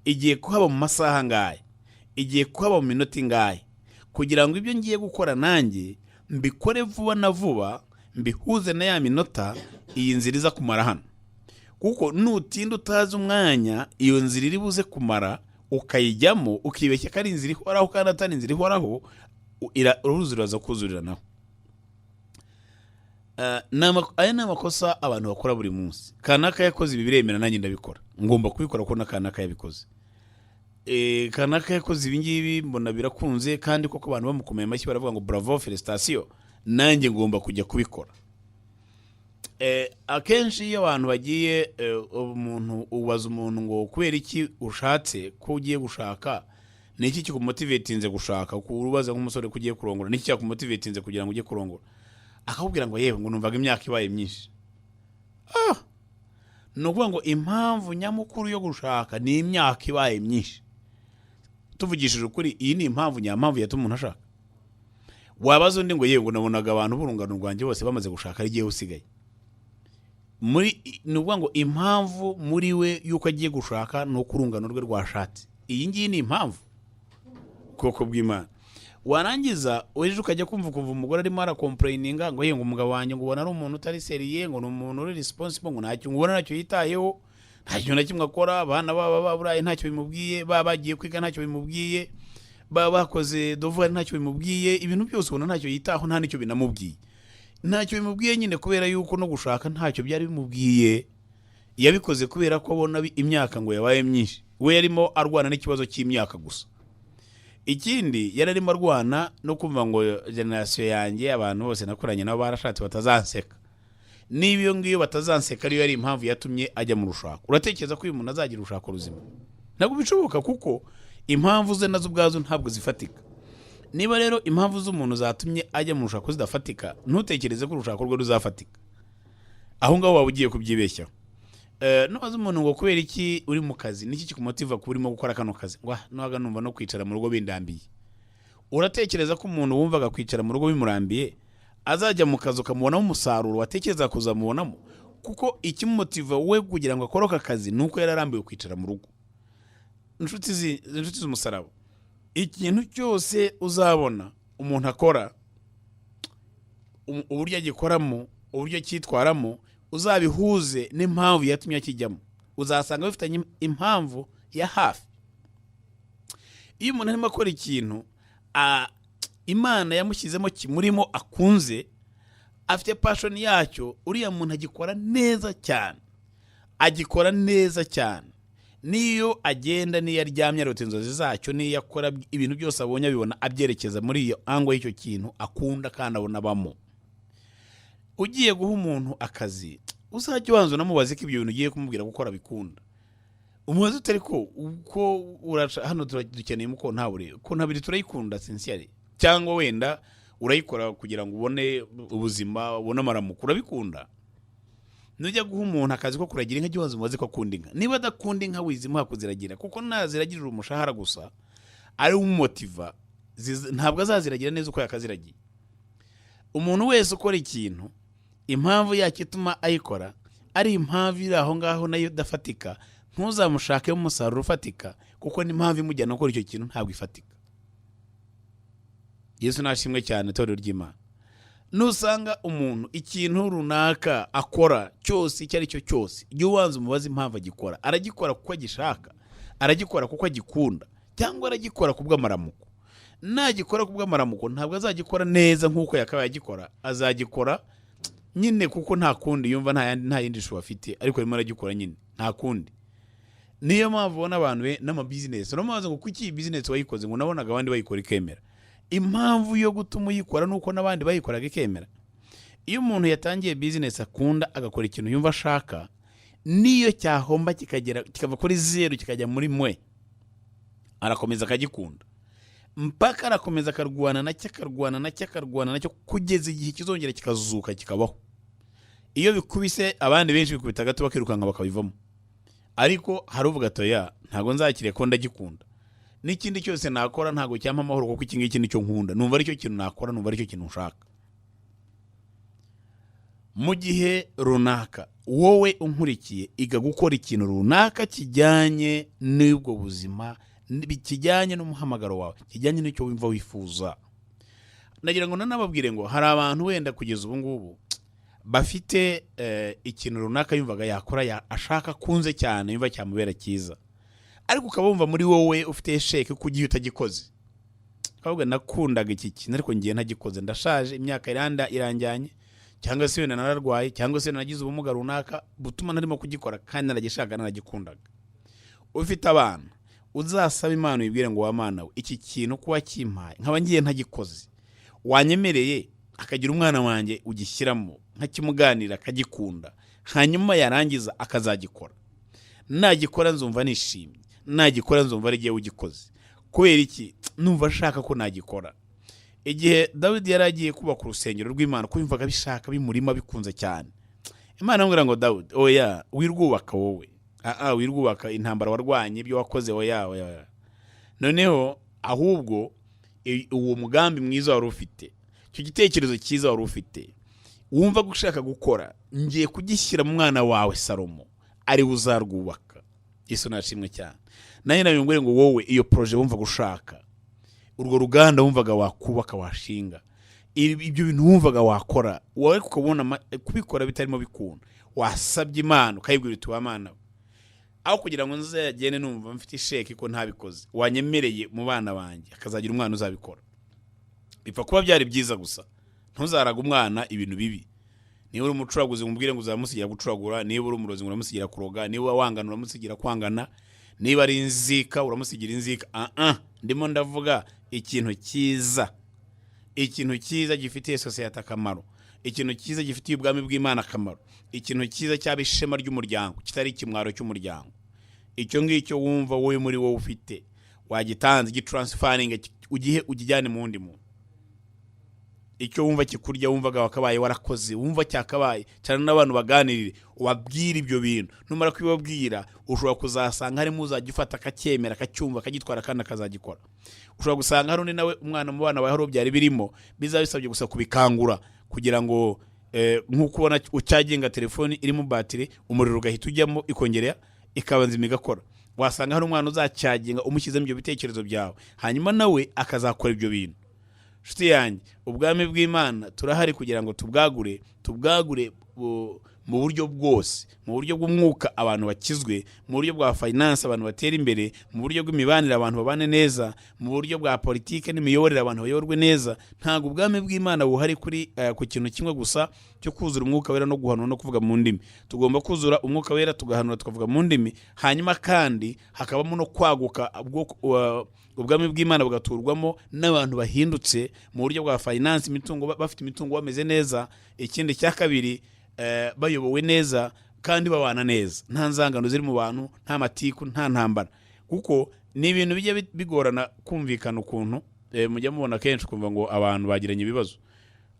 igiye kuhaba mu masaha ngahe, igiye kuhaba mu minota ingahe, kugira ngo ibyo ngiye gukora nanjye mbikore vuba na vuba, mbihuze na ya minota iyi nzira iza kumara hano. Kuko nutinda utazi umwanya iyo nzira iri buze kumara ukayijyamo ukibeshya ko ari inzira ihoraho kandi atari inzira ihoraho, uruzi ruraza kuzurira naho. Aya ni amakosa abantu bakora buri munsi. Kanaka yakoze ibi biremera nanjye ndabikora, ngomba kubikora ko Kanaka yabikoze. Kanaka yakoze ibi ngibi mbona birakunze kandi koko abantu bamukomeye amashyi baravuga ngo bravo felicitation, nanjye ngomba kujya kubikora. Akenshi iyo abantu bagiye umuntu ubaza umuntu ngo kubera iki ushatse ko ugiye gushaka, ni iki kikumotivatinze gushaka, kurubaza nk'umusore kugiye kurongora, ni iki cyakumotivatinze kugira ngo ujye kurongora, akakubwira ngo yewe ngo numvaga imyaka ibaye myinshi. Ni ukuvuga ngo impamvu nyamukuru yo gushaka ni imyaka ibaye myinshi. Tuvugishije ukuri, iyi ni impamvu nyamamvu yatuma umuntu ashaka. Wabaza undi ngo yewe ngo nabonaga abantu b'urungano rwanjye bose bamaze gushaka, ari igihe usigaye. Ni ukuvuga ngo impamvu muri we yuko agiye gushaka ni uko urungano rwe rwashatse. Iyi ngiyi ni impamvu koko bw'Imana. Warangiza weje ukajya kumva umugore arimo arakomplaininga ngo yewe ngo umugabo wanjye ngo ubona ari umuntu utari seriye, ngo ni umuntu uri responsible, ngo ntacyo ngubona ntacyo yitayeho, ntacyo na kimwe akora, abana baburaye ntacyo bimubwiye, bagiye kwiga ntacyo bimubwiye, bakoze devoir ntacyo bimubwiye, ibintu byose ubona ntacyo yitaho, nta nicyo binamubwiye. Ntacyo bimubwiye nyine kubera yuko no gushaka ntacyo byari bimubwiye, yabikoze kubera ko abona imyaka ngo yabaye myinshi. We yarimo arwana n'ikibazo cy'imyaka gusa. Ikindi yararimo arwana no kumva ngo generation yanjye abantu bose nakoranye nabo barashatse batazanseka. Niba iyo ngiyo batazanseka ariyo yari impamvu yatumye ajya mu rushako, uratekereza ko uyu muntu azagira urushako ruzima? Ntabwo bishoboka, kuko impamvu ze nazo ubwazo ntabwo zifatika. Niba rero impamvu z'umuntu zatumye ajya mu rushako zidafatika, ntutekereze ko urushako rwe ruzafatika. Aho ngaho waba ugiye kubyibeshyaho. Nubaza umuntu ngo kubera iki uri mu kazi, niki kikumotiva kuba urimo gukora kano kazi, naga numva no kwicara mu rugo bindambiye. Uratekereza ko umuntu wumvaga kwicara mu rugo bimurambiye azajya mu kazi ukamubonamo umusaruro watekereza kuzamubonamo? Kuko ikimumotiva we kugira ngo akore aka kazi nuko yararambiwe kwicara mu rugo. Inshuti z'umusaraba, ikintu cyose uzabona umuntu akora, uburyo agikoramo, uburyo cyitwaramo, uzabihuze n'impamvu yatumye akijyamo, uzasanga bifitanye impamvu ya hafi. Iyo umuntu arimo akora ikintu Imana yamushyizemo kimurimo akunze, afite passion yacyo, uriya muntu agikora neza cyane, agikora neza cyane. Niyo agenda, niyo aryamye arota inzozi zacyo, niyo akora ibintu byose abonye abibona abyerekeza muri iyo ango y'icyo kintu akunda kandi abona bamo. Ugiye guha umuntu akazi, uzajya ubanza unamubaze ko ibyo bintu ugiye kumubwira gukora bikunda. Umubaze utari ko hano dukeneye muko ntabure ko ntabiri turayikunda sincere, cyangwa wenda urayikora kugira ngo ubone ubuzima, ubone amaramuko, urabikunda. Nujya guha umuntu akazi ko kuragira inka, giwanze umubaze ko akunda inka. Niba adakunda inka wizimuha kuziragira, kuko naziragirira umushahara gusa ari umumotiva, ntabwo azaziragira neza uko yakaziragiye. Umuntu wese ukora ikintu, impamvu yacyo ituma ayikora ari impamvu iri aho ngaho nayo dafatika, ntuzamushake umusaruro ufatika, kuko n'impamvu imujyana gukora icyo kintu ntabwo ifatika. Yesu nashimwe cyane itorero ry'Imana. Nusanga umuntu ikintu runaka akora cyose icyo ari cyo cyose, iyo ubanza umubaza impamvu agikora, aragikora kuko agishaka, aragikora kuko agikunda, cyangwa aragikora kubw'amaramuko. Nagikora kubw'amaramuko ntabwo azagikora neza nk'uko yakabaye agikora, azagikora nyine kuko nta kundi yumva nta yindi shu afite, ariko arimo aragikora nyine nta kundi. Niyo mpamvu ubona abantu n'amabusiness uramaze ngo kuki business wayikoze ngo nabonaga abandi bayikora ikemera. Impamvu yo gutuma uyikora nuko n'abandi bayikoraga ikemera. Iyo umuntu yatangiye business akunda agakora ikintu yumva ashaka, niyo cyahomba kikava kuri 0 kikajya muri mwe, arakomeza akagikunda mpaka arakomeza akarwana nacyo kugeza igihe kizongera kikazuka kikabaho. Iyo bikubise abandi benshi bikubita gato bakirukanga bakabivamo, ariko haruvuga toya ntago nzakire ko ndagikunda. N'ikindi cyose nakora ntago cyampa amahoro kuko iki ngiki nicyo nkunda, numva ari cyo kintu nakora, numva ari cyo kintu nshaka. Mu gihe runaka wowe unkurikiye iga gukora ikintu runaka kijyanye n'ubwo buzima, kijyanye n'umuhamagaro wawe, kijyanye n'icyo wumva wifuza. Nagira ngo nanababwire ngo hari abantu wenda kugeza ubu ngubu bafite ikintu runaka yumvaga yakora ashaka kunze cyane, yumva cyamubera cyiza, ariko ukabumva muri wowe ufite sheke kugiye utagikoze. Kavuga nakundaga iki kintu ariko ngiye ntagikoze, ndashaje, imyaka iranjyanye, cyangwa se wenda nararwaye, cyangwa se nagize ubumuga runaka butuma narimo kugikora kandi naragishaka naragikundaga. Ufite abana uzasaba Imana uyibwire ngo wa Mana we iki kintu kuba kimpaye nkaba ngiye ntagikoze, wanyemereye akagira umwana wanjye ugishyiramo nkakimuganira akagikunda, hanyuma yarangiza akazagikora. Nagikora nzumva nishimye, nagikora nzumva ari giye ugikoze. Kubera iki? Numva ashaka ko nagikora. Igihe Dawidi yaragiye kubaka urusengero rw'Imana kumvaga bishaka bimurima bikunze cyane, Imana amubwira ngo Dawidi oya wirwubaka wowe, wirwubaka intambara warwanye ibyo wakoze oya. Noneho ahubwo uwo mugambi mwiza wari ufite, icyo gitekerezo cyiza wari ufite, wumva gushaka gukora, ngiye kugishyira mu mwana wawe Salomo, ari uzarwubaka. Yesu nashimwe cyane. Naye nabingwe ngo wowe iyo projet wumva gushaka, urwo ruganda wumvaga wakubaka washinga, ibyo bintu wumvaga wakora, wowe kukabona kubikora bitarimo bikunda, wasabye Imana ukayibwira uti wa Mana aho kugira ngo nzagene numva mfite isheke ko ntabikoze, wanyemereye mu bana banjye akazagira umwana uzabikora. Bipfa kuba byari byiza gusa, ntuzaraga umwana ibintu bibi. Niba uri umucuraguzi ngubwire ngo uzamusigira gucuragura, niba uri umurozi uramusigira kuroga, niba wangana uramusigira kwangana, niba ari inzika uramusigira inzika. Ndimo ndavuga ikintu cyiza, ikintu cyiza gifitiye societe akamaro, ikintu cyiza gifitiye ubwami bw'Imana akamaro, ikintu cyiza cyabishema ry'umuryango kitari ikimwaro cy'umuryango. Icyo ngicyo wumva wowe muri wowe ufite, wagitanze gitransferring ugihe ugijyane mu wundi muntu. Icyo wumva kikurya wumvaga wakabaye warakoze, wumva cyakabaye cyane n'abantu baganirire, ubabwira ibyo bintu. Numara kwibabwira ushobora kuzasanga harimo uzagifata akacyemera akacyumva akagitwara kandi akazagikora. Ushobora gusanga hari undi nawe umwana mu bana baho byari birimo bizabisabye gusa kubikangura kugira ngo nk'uko ubona ucyaginga telefoni irimo batiri, umuriro ugahita ujyamo ikongera ikabanza imigakora. Wasanga hari umwana uzacyaginga umushyizemo ibyo bitekerezo byawe, hanyuma nawe akazakora ibyo bintu. Shuti yanjye, ubwami bw'Imana turahari kugira ngo tubwagure mu buryo bwose, mu buryo bw'umwuka abantu bakizwe, mu buryo bwa finance abantu batera imbere, mu buryo bw'imibanire abantu babane neza, mu buryo bwa politike n'imiyoborere abantu bayoborwe neza. Ntago ubwami bw'Imana buhari ku kintu kimwe gusa cyo kuzura umwuka wera no guhanura no kuvuga mu ndimi. Tugomba kuzura umwuka wera tugahanura tukavuga mu ndimi, hanyuma kandi hakabamo no kwaguka ubwami bw'Imana bugaturwamo n'abantu bahindutse mu buryo bwa finance, imitungo bafite imitungo bameze neza. Ikindi cya kabiri bayobowe neza kandi babana neza, nta nzangano ziri mu bantu, nta matiku, nta ntambara. Kuko ni ibintu bijya bigorana kumvikana ukuntu mujya mubona kenshi kumva ngo abantu bagiranye ibibazo,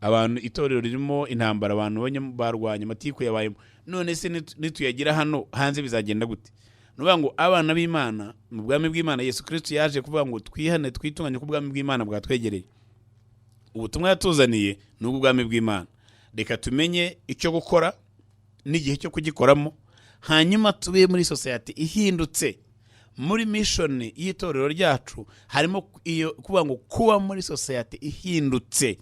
abantu itorero ririmo intambara, abantu barwanya amatiku yabayemo. None se nituyagira hano hanze bizagenda gute? Nuvuga ngo abana b'Imana mu bwami bw'Imana, Yesu Kristo yaje kuvuga ngo twihane twitunganye ku bwami bw'Imana bwatwegereye. Ubutumwa yatuzaniye ni ubwami bw'Imana. Reka tumenye icyo gukora n'igihe cyo kugikoramo, hanyuma tube muri society ihindutse muri mission y'itorero ryacu harimo iyo kuvuga ngo kuba muri society ihindutse,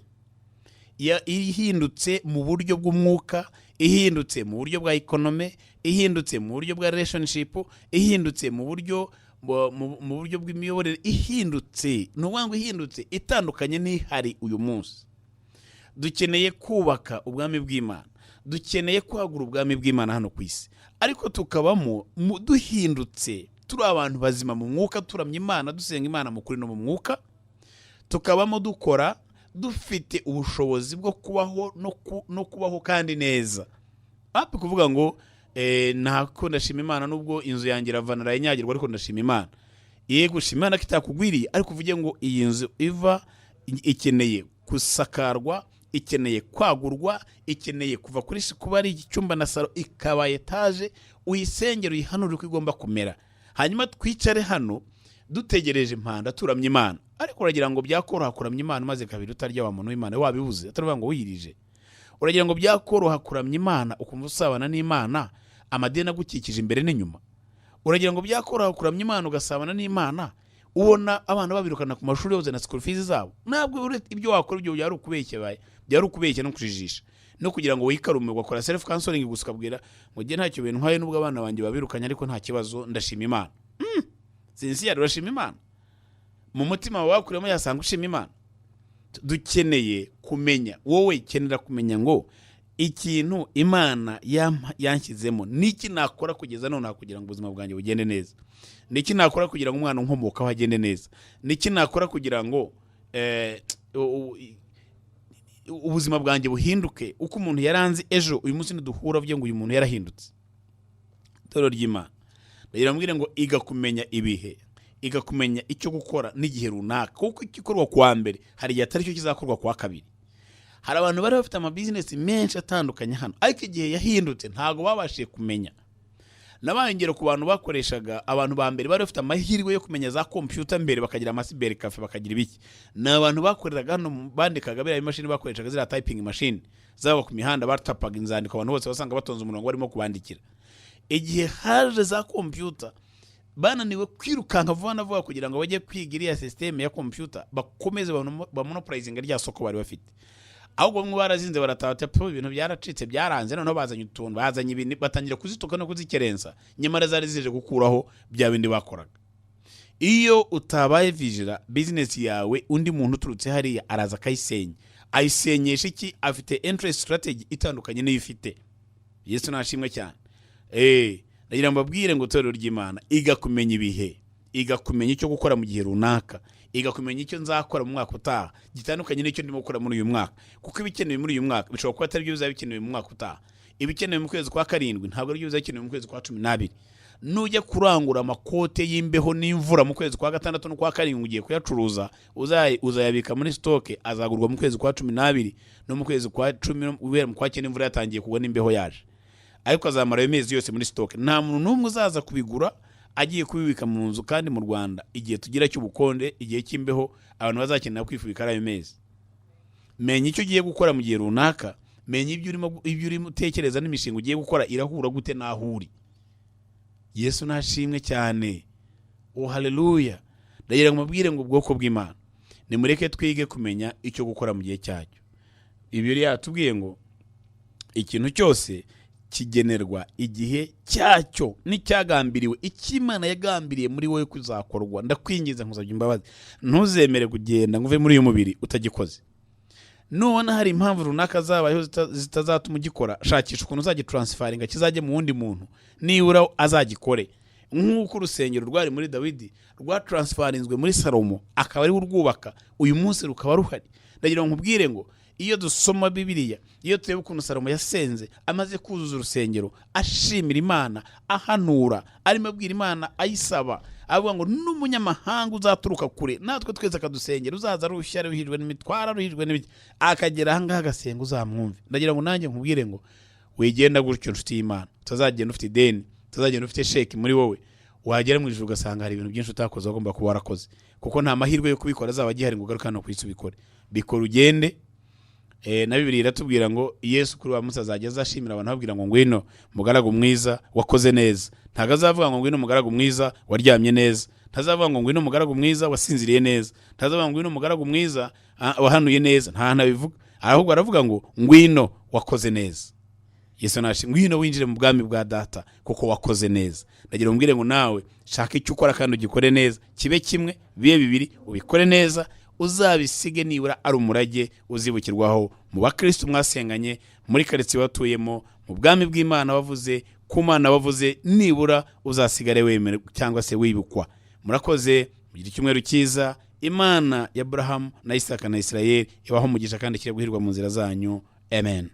ihindutse mu buryo bw'umwuka, ihindutse mu buryo bwa economy, ihindutse mu buryo bwa relationship, ihindutse mu buryo bw'imiyoborere, ihindutse n'ubwangu, ihindutse itandukanye n'ihari uyu munsi. Dukeneye kubaka ubwami bw'Imana, dukeneye kwagura ubwami bw'Imana hano ku isi, ariko tukabamo duhindutse, turi abantu bazima mu mwuka, turamya Imana, dusenga Imana mu kuri no mu mwuka, tukabamo dukora dufite ubushobozi bwo kubaho no kubaho kandi neza. Api kuvuga ngo ntako ndashima Imana nubwo inzu yanjye iravana rayinyagirwa, ariko ndashima Imana. Yego shima Imana kitakugwiriye, ariko uvuge ngo iyi nzu iva ikeneye kusakarwa, ikeneye kwagurwa, ikeneye kuva kuri kuba ari icyumba na salo ikaba etage, uyisengero uyihanure uko igomba kumera. Hanyuma twicare hano dutegereje impanda turamya Imana, ariko uragira ngo byakoroha kuramya Imana maze kabiri utarya wa muntu w'Imana wabibuze, ataruvuga ngo wiyirije. Uragira ngo byakoroha kuramya Imana ukumva usabana n'Imana amadeni agukikije imbere n'inyuma. Uragira ngo byakoroha kuramya Imana ugasabana n'Imana ubona abana babirukana ku mashuri yose na school fees zabo. Ntabwo ibyo wakora ibyo byari ukubeshya no kujijisha, no kugira ngo wikarume ugakora self counseling gusa ukabwira ngo je ntacyo bintu nkwaye nubwo abana banjye babirukanye, ariko nta kibazo ndashima Imana. Sincere urashima Imana mu mutima wakuremo yasanga ushima Imana. Dukeneye kumenya, wowe kenera kumenya ngo ikintu Imana yanshyizemo niki nakora kugeza none kugira ngo ubuzima bwanjye bugende neza, niki nakora kugira ngo umwana nkomoka hagende neza, niki nakora kugira ngo ubuzima bwanjye buhinduke uko umuntu yaranze ejo uyu munsi nduhura vuye ngo uyu muntu yarahindutse. Toro ry'Imana ndayiramubwire ngo igakumenya ibihe, igakumenya icyo gukora n'igihe runaka, kuko igikorwa kwa mbere hari igihe atari cyo kizakorwa kwa kabiri. Hari abantu bari bafite ama business menshi atandukanye hano, ariko igihe yahindutse ntago babashije kumenya. Nabangero ku bantu bakoreshaga, abantu ba mbere bari bafite amahirwe yo kumenya za computer mbere, bakagira amasiberi cafe, bakagira ibiki. N'abantu bakoreraga hano bandikaga biriya imashini, bakoreshaga zira typing machine zaba ku mihanda, batapaga inzandiko, abantu bose basanga batonze umurongo barimo kubandikira. Igihe haje za computer bananiwe kwirukanka vuba kugira ngo bajye kwiga iriya system ya computer, bakomeze bamonopolizing rya soko bari bafite. Ahubwo bamwe barazinze baratata ibintu byaracitse byaranze, noneho bazanye utuntu, bazanye ibintu batangira kuzitoka no kuzikerensa, nyamara zari zije gukuraho bya bindi bakoraga. Iyo utabaye vigila business yawe, undi muntu uturutse hariya araza kayisenya, ayisenyesha iki? Afite interest strategy itandukanye niyo ifite. Yesu nashimwe cyane. Nagira mbabwire ngo Torero ry'Imana igakumenya ibihe, igakumenya icyo gukora mu gihe runaka, igakumenya icyo nzakora mu mwaka utaha gitandukanye n'icyo ndimo gukora muri uyu mwaka, kuko ibikenewe muri uyu mwaka bishobora kuba atari byo bizabikenewe mu mwaka utaha. Ibikenewe mu kwezi kwa 7 ntabwo ari byo bizabikenewe mu kwezi kwa 12. Nujya kurangura amakote y'imbeho n'imvura mu kwezi kwa 6 no kwa 7 ugiye kuyacuruza, uzayabika muri stock, azagurwa mu kwezi kwa 12 no mu kwezi kwa 10, ubera mu kwa 9 imvura yatangiye kugwa n'imbeho yaje, ariko azamara amezi yose muri stock. Nta muntu n'umwe uzaza kubigura agiye kubibika mu nzu. Kandi mu Rwanda igihe tugira cy'ubukonde, igihe cy'imbeho, abantu bazakenera kwifubika ari amezi. Menya icyo ugiye gukora mu gihe runaka, menya ibyo urimo utekereza n'imishinga ugiye gukora irahura gute n'ahuri. Yesu nashimwe cyane. Haleluya. Ndagira ngo mubwire ngo ubwoko bw'Imana nimureke twige kumenya icyo gukora mu gihe cyacyo. Ibyo yatubwiye ngo ikintu cyose kigenerwa igihe cyacyo n'icyagambiriwe, ikimana yagambiriye muri wowe kuzakorwa. Ndakwingiza nkuzabye imbabazi, ntuzemere kugenda nguve muri uyu mubiri utagikoze. Nubona hari impamvu runaka zabayeho zitazatuma ugikora, shakisha ukuntu uzagitransferinga kizajye mu wundi muntu, nibura azagikore. Nk'uko urusengero rwari muri Dawidi rwatransferinzwe muri Salomo, akaba ari urwubaka, uyu munsi rukaba ruhari. Ndagira ngo nkubwire ngo iyo dusoma Bibiliya, iyo tureba ukuntu Salomo yasenze amaze kuzuza urusengero, ashimira Imana, ahanura, arimo abwira Imana, ayisaba, avuga ngo n'umunyamahanga uzaturuka kure natwe twese akadusengera, uzaza rushya ruhijwe n'imitwara, ruhijwe n'ibiki, akagera aha ngaha agasenga, uzamwumve. Ndagira ngo nanjye nkubwire ngo wigenda gutyo nshuti y'Imana, utazagenda ufite ideni, utazagenda ufite sheki muri wowe, wagera mu ijuru ugasanga hari ibintu byinshi utakoze wagomba kuba warakoze, kuko nta mahirwe yo kubikora azaba agihari ngo ugaruke hano ku isi ubikore. Bikora ugende, na Bibiliya iratubwira ngo Yesu kuri wa munsi azageza ashimira abantu ababwira ngo ngwino mugaragu mwiza wakoze neza. Ntago azavuga ngo ngwino mugaragu mwiza waryamye neza, ntazavuga ngo ngwino mugaragu mwiza wasinziriye neza, ntazavuga ngo ngwino mugaragu mwiza wahanuye neza, nta nabivuga. Ahubwo aravuga ngo ngwino wakoze neza. Yesu nashi ngwino winjire mu bwami bwa data kuko wakoze neza. Ndagira umbwire ngo nawe shaka icyo ukora kandi ugikore neza, kibe kimwe bibe bibiri, ubikore neza, uzabisige nibura ari umurage uzibukirwaho mu bakristo mwasenganye, muri karitsiye watuyemo, mu bwami bw'Imana wavuze, ku Mana wavuze, nibura uzasigare wemera cyangwa se wibukwa. Murakoze, mugira icyumweru cyiza. Imana ya Abrahamu na Isaka na Isirayeli ibaho umugisha kandi kire guhirwa mu nzira zanyu. Amen.